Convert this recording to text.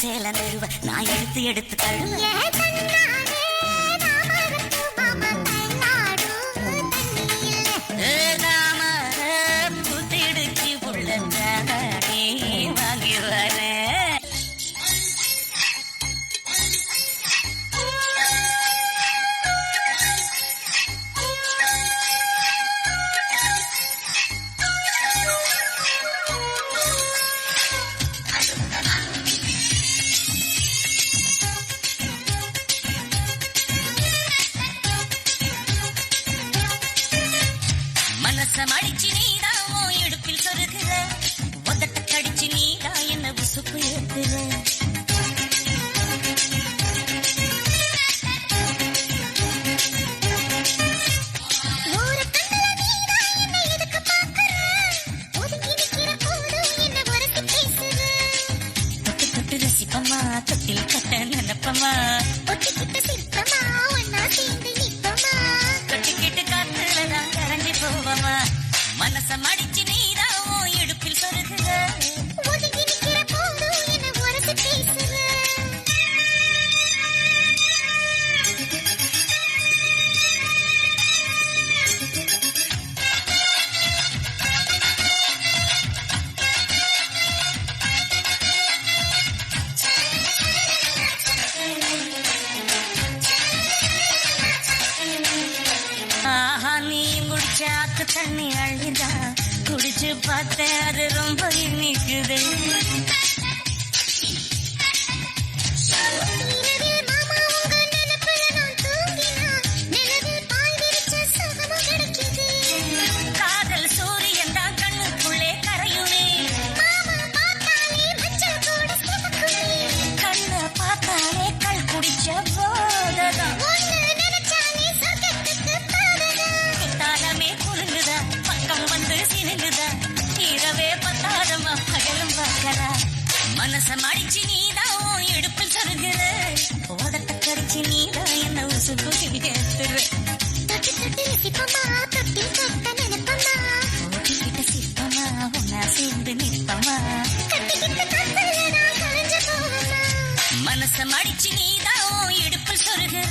சேல நழுவ நான் எடுத்து எடுத்து தழுவ புத்திடுச்சு புள்ள வாங்கி வர மடிச்சு நீடா இடுப்பில் சொருகிற உதட்ட கடிச்சு நீடா என்ன உசுப்பு ஏத்துற தொட்டு ரசிப்பமா தொட்டில் கட்ட நினைப்பமா ஒட்டிக்கிட்ட சிற்பமா ஒன்னா சேர்ந்து நிற்பமா தொட்டிக்கிட்டு காத்துல நான் கரண்டி போவமா மனச மடிச்சு நீரா இடுப்பில் சொருகுற ஒதுங்கி நிக்கிற போது என்ன உரத்து பேசுற ஆஹா நீ முடிச்சாக்கு தண்ணி அழுதா குடிச்சு பார்த்தேன் அது ரொம்ப இனிக்குது காதல் சூரியன் தான் கண்ணுக்குள்ளே கரையுமே கண்ணை பார்த்தாலே கல் குடிச்ச போததான் மனச மடிச்சு நீதான் இடுப்பில் சொருகிற உதட்ட கடிச்சு நீதான் என்ன உசுப்பு ஏத்துற ஓட்டிக்கிட்ட சிற்பமா ஒன்னா சேர்ந்து நிற்பமா மனச மடிச்சு நீதான் இடுப்பில் சொருகிற